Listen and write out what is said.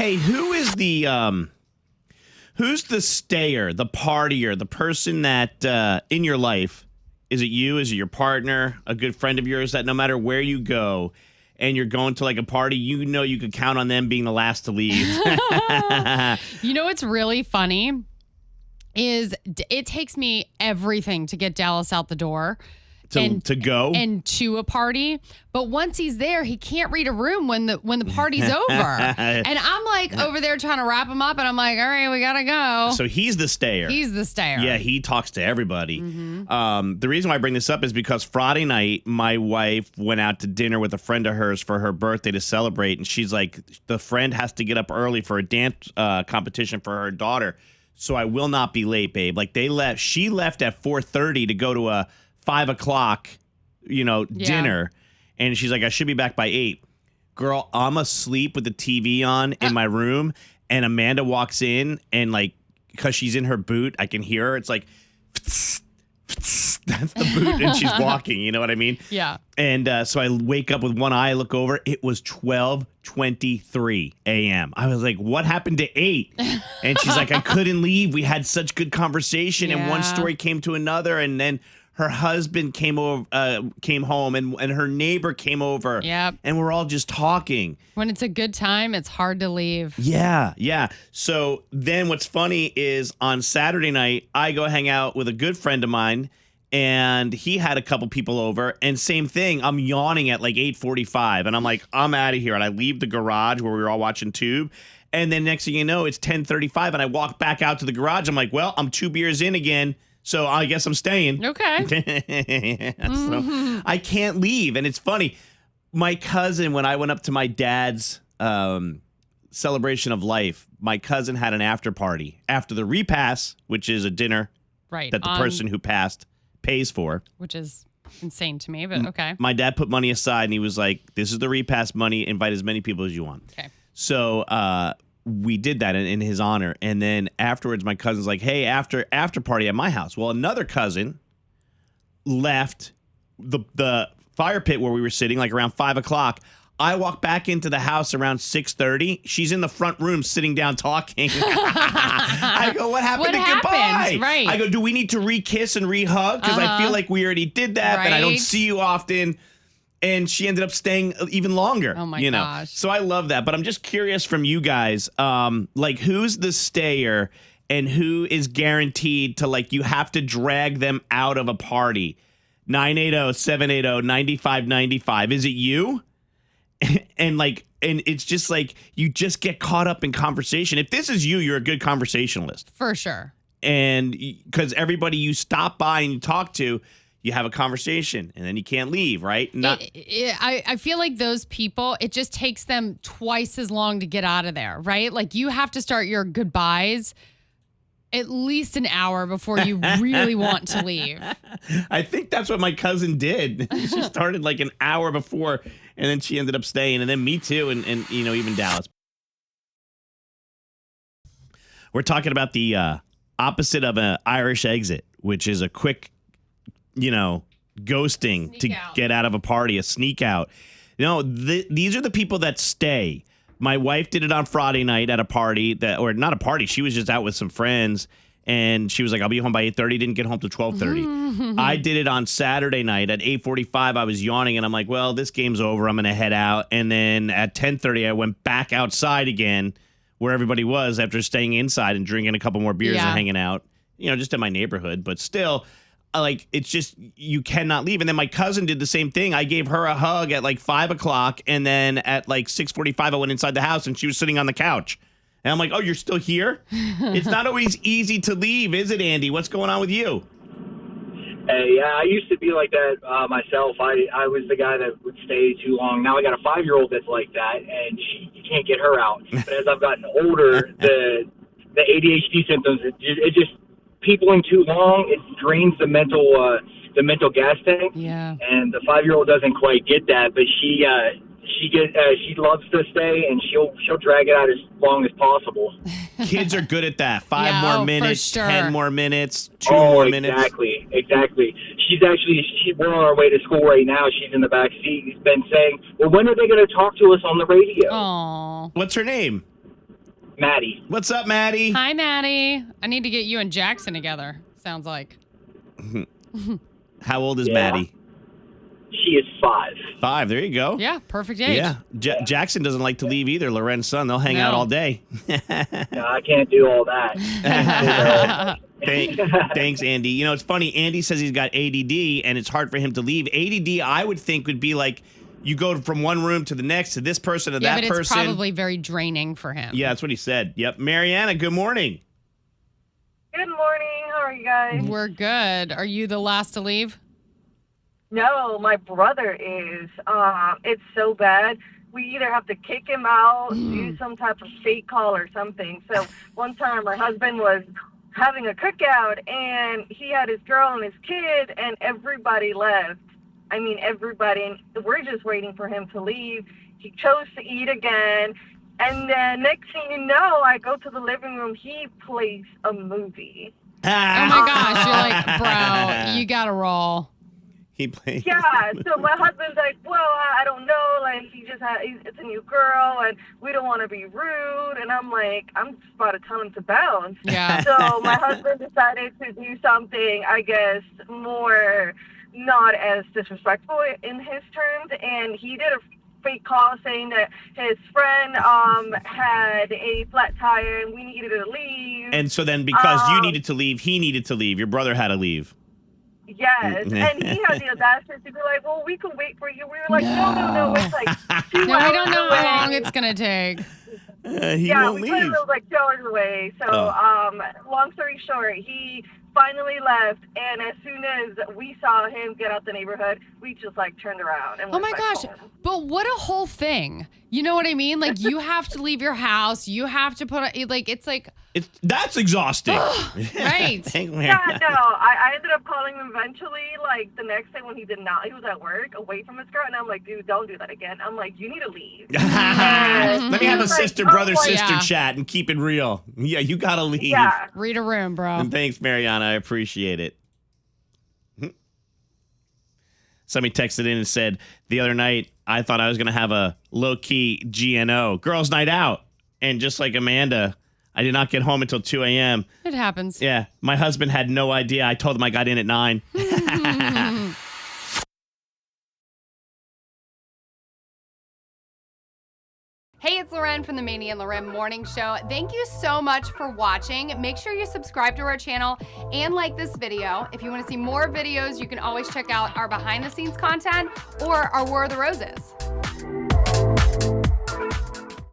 Hey, who's the stayer, the partier, the person that in your life, is it you? Is it your partner, a good friend of yours that no matter where you go and you're going to like a party, you know you could count on them being the last to leave? You know what's really funny is it takes me everything to get Dallas out the door. To go and to a party, but once he's there, he can't read a room when the party's over. And I'm like over there trying to wrap him up, and I'm like, all right, we gotta go. So he's the stayer. He's the stayer. Yeah, he talks to everybody. The reason why I bring this up is because Friday night, my wife went out to dinner with a friend of hers for her birthday to celebrate, and she's like, the friend has to get up early for a dance competition for her daughter, so I will not be late, babe. Like she left at 4:30 to go to a 5 o'clock, dinner. And she's like, I should be back by 8. Girl, I'm asleep with the TV on in my room. And Amanda walks in and because she's in her boot, I can hear her. It's like, that's the boot. And she's walking. You know what I mean? Yeah. And so I wake up with one eye, look over. It was 12:23 a.m. I was like, what happened to 8? And she's like, I couldn't leave. We had such good conversation. And one story came to another. And then her husband came home, and her neighbor came over. Yep. And we're all just talking. When it's a good time, it's hard to leave. Yeah. So then what's funny is on Saturday night, I go hang out with a good friend of mine, and he had a couple people over, and same thing. I'm yawning at like 8:45, and I'm like, I'm out of here. And I leave the garage where we were all watching Tube. And then next thing you know, it's 10:35, and I walk back out to the garage. I'm like, well, I'm 2 beers in again. So I guess I'm staying. Okay. So I can't leave. And it's funny. My cousin, when I went up to my dad's celebration of life, my cousin had an after party after the repass, which is a dinner that the person who passed pays for. Which is insane to me, but okay. My dad put money aside and he was like, this is the repass money. Invite as many people as you want. Okay. So we did that in his honor. And then afterwards, my cousin's like, hey, after party at my house. Well, another cousin left the fire pit where we were sitting, like around 5 o'clock. I walk back into the house around 6:30. She's in the front room sitting down talking. I go, what happened to goodbye? Right. I go, do we need to re-kiss and re-hug? Because I feel like we already did that, but I don't see you often. And she ended up staying even longer. Oh, my gosh. So I love that. But I'm just curious from you guys, who's the stayer and who is guaranteed to, you have to drag them out of a party? 980-780-9595. Is it you? And it's just you just get caught up in conversation. If this is you, you're a good conversationalist. For sure. And because everybody you stop by and you talk to, you have a conversation and then you can't leave, right? I feel like those people, it just takes them twice as long to get out of there, right? Like you have to start your goodbyes at least an hour before you really want to leave. I think that's what my cousin did. She started an hour before and then she ended up staying, and then me too, and even Dallas. We're talking about the opposite of an Irish exit, which is a quick ghosting to get out of a party, a sneak out. These are the people that stay. My wife did it on Friday night at a party or not a party. She was just out with some friends and she was like, I'll be home by 8:30. Didn't get home till 12:30. I did it on Saturday night at 8:45. I was yawning and I'm like, well, this game's over. I'm going to head out. And then at 10:30, I went back outside again where everybody was after staying inside and drinking a couple more beers and hanging out, just in my neighborhood. But still, it's just, you cannot leave. And then my cousin did the same thing. I gave her a hug at 5 o'clock. And then at 6:45, I went inside the house and she was sitting on the couch. And I'm like, oh, you're still here? It's not always easy to leave, is it, Andy? What's going on with you? Hey, yeah, I used to be like that myself. I was the guy that would stay too long. Now I got a 5-year-old that's like that, and you can't get her out. But as I've gotten older, the ADHD symptoms, it just, peopling too long, it drains the mental gas tank. Yeah. And the 5-year-old doesn't quite get that, but she loves to stay and she'll drag it out as long as possible. Kids are good at that. 5 more minutes, for sure. 10 more minutes, 2 more minutes. Exactly. We're on our way to school right now. She's in the back seat. He's been saying, well, when are they going to talk to us on the radio? Aww. What's her name? Maddie. What's up, Maddie? Hi, Maddie. I need to get you and Jackson together, sounds like. How old is Yeah. Maddie? She is 5. 5. There you go. Yeah, perfect age. Yeah. Jackson doesn't like to leave either. Loren's son. They'll hang out No. all day. No, I can't do all that. Thanks, Andy. You know, it's funny. Andy says he's got ADD, and it's hard for him to leave. ADD, I would think, would be like you go from one room to the next to this person to Yeah, that but person. it's probably very draining for him. Yeah, that's what he said. Yep. Mariana, good morning. Good morning. How are you guys? We're good. Are you the last to leave? No, my brother is. It's so bad. We either have to kick him out, do some type of fake call or something. So one time my husband was having a cookout and he had his girl and his kid and everybody left. I mean, everybody. And we're just waiting for him to leave. He chose to eat again. And then next thing you know, I go to the living room. He plays a movie. Oh my gosh, you're like, bro, you gotta roll. He plays. Yeah, so my husband's like, well, I don't know, like, it's a new girl, and we don't want to be rude, and I'm like, I'm just about to tell him to bounce. Yeah. So my husband decided to do something, I guess, more not as disrespectful in his terms, and he did a fake call saying that his friend had a flat tire, and we needed to leave. And so then because you needed to leave, he needed to leave. Your brother had to leave. Yes, and he had the audacity to be like, well, we can wait for you. We were like, no, it's like 2 No, hours we don't know away. how long it's gonna take. He Yeah, won't we thought it leave. was like 2 hours away. So, long story short, he finally left, and as soon as we saw him get out the neighborhood, we just like turned around and Oh went my back gosh. home. But what a whole thing. You know what I mean? Like, you have to leave your house. You have to it's like, That's exhausting. right. Yeah, no, I ended up calling him eventually, like, the next day when he was at work, away from his girl, and I'm like, dude, don't do that again. I'm like, you need to leave. Let me have a He's like, sister, oh, brother, well, sister yeah. chat and keep it real. Yeah, you gotta leave. Yeah. read a room, bro. And thanks, Mariana. I appreciate it. Somebody texted in and said, the other night, I thought I was going to have a low-key GNO, girls' night out. And just like Amanda, I did not get home until 2 a.m. It happens. Yeah, my husband had no idea. I told him I got in at 9. Hey, it's Lauren from the Maney LauRen Morning Show. Thank you so much for watching. Make sure you subscribe to our channel and like this video. If you want to see more videos, you can always check out our behind the scenes content or our War of the Roses.